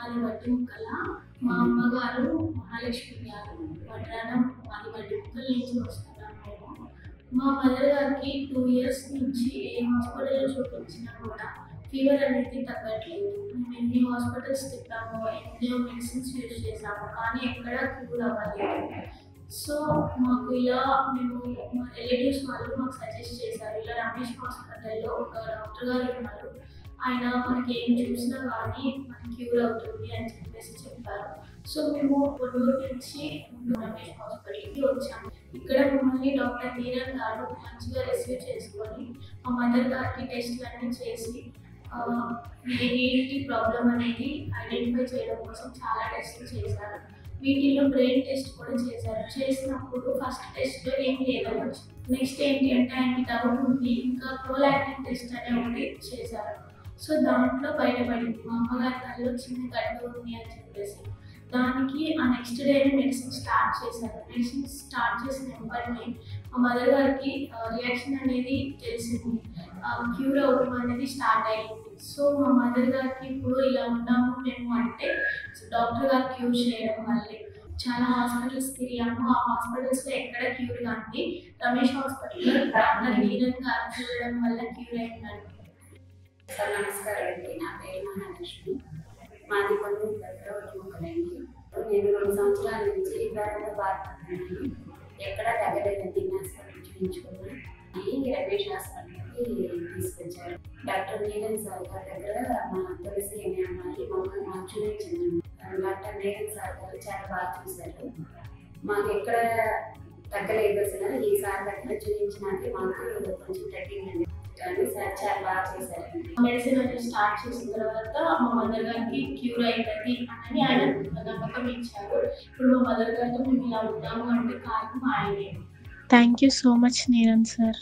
మాది వడ్డిముక్కల. మా అమ్మగారు మహాలక్ష్మి గారు. వడ్రానం మాది వడ్డిముక్కల నుంచి వస్తున్నాం మేము. మా మదర్ గారికి 2 ఇయర్స్ నుంచి ఏ హాస్పిటల్‌లో చూపించినా కూడా ఫీవర్ అనేది తగ్గట్లేదు. మేము ఎన్ని హాస్పిటల్స్ తిప్పామో, ఎన్నో మెడిసిన్స్ యూజ్ చేసాము, కానీ ఎక్కడా క్యూర్ అవ్వలేదు. సో మాకు ఇలా మేము మా రిలేటివ్స్ వాళ్ళు మాకు సజెస్ట్ చేశారు. ఇలా రమేష్ హాస్పిటల్‌లో ఒక డాక్టర్ గారు ఉన్నారు. ఆయన మనకి ఏం చూసినా కానీ మనకి క్యూర్ అవుతుంది అని చెప్పేసి చెప్పారు. సో మేము కొల్లూరు నుంచి రమేష్ హాస్పిటల్‌కి వచ్చాము. ఇక్కడ మమ్మల్ని డాక్టర్ నీరన్ గారు మంచిగా రిసీవ్ చేసుకొని మా మదర్ గారికి టెస్ట్‌లన్నీ చేసి ఏంటి ప్రాబ్లం అనేది ఐడెంటిఫై చేయడం కోసం చాలా టెస్టులు చేశారు. వీటిల్లో బ్రెయిన్ టెస్ట్ కూడా చేశారు. చేసినప్పుడు ఫస్ట్ టెస్ట్‌లో ఏం లేదని వచ్చింది. నెక్స్ట్ ఏంటి అంటే ఆయనకి డౌట్ ఉంది. ఇంకా ప్రోలాక్టిన్ టెస్ట్ అనే ఒకటి చేశారు. సో దాంట్లో బయటపడింది మా అమ్మగారి కళ్ళలో చిన్న గడ్డ ఉంది అని చెప్పేసి. దానికి ఆ నెక్స్ట్ డేనే మెడిసిన్ స్టార్ట్ చేశారు. మెడిసిన్ స్టార్ట్ చేసిన వెంటనే మా మదర్ గారికి రియాక్షన్ అనేది తెలిసింది. క్యూర్ అవ్వడం అనేది స్టార్ట్ అయ్యింది. సో మా మదర్ గారికి ఇప్పుడు ఇలా ఉన్నాము మేము అంటే డాక్టర్ గారు క్యూర్ చేయడం వల్లే. చాలా హాస్పిటల్స్ తిరిగాము. ఆ హాస్పిటల్స్లో ఎక్కడ క్యూర్ కానీ రమేష్ హాస్పిటల్లో డాక్టర్ నీరన్ గారు చూడడం వల్ల క్యూర్ అయిందండి. సార్ నమస్కారం అండి. నా పేరు మహాలక్ష్మి. మాది కొల్లూరు దగ్గర వడ్డిముక్కలండి. నేను 2 సంవత్సరాల నుంచి ఫీవర్తో బాధపడుతున్నాను. ఎక్కడా తగ్గలేదండి. హాస్పిటల్ చూపించుకున్నాను. రమేష్ హాస్పిటల్కి తీసుకొచ్చారు. డాక్టర్ నీరన్ సార్ గారి దగ్గర మా తులసి అనే అమ్మాయి మమ్మల్ని మాకు చూపించింది. డాక్టర్ నీరన్ సార్ గారు చాలా బాగా చూశారు. మాకు ఎక్కడ తగ్గలేదు అసలు. ఈ సార్ దగ్గర చూపించినాక మాకు కొంచెం తగ్గిందండి. సార్ చాలా బాగా చేశారండి. మెడిసిన్ అనేది స్టార్ట్ చేసిన తర్వాత మా మదర్ గారికి క్యూర్ అవుతుంది అని ఆయన నమ్మకం ఇచ్చారు. ఇప్పుడు మా మదర్ గారితో మేము ఇలా ఉంటాము అంటే కారణం ఆయనే. Thank you so much Neeran sir.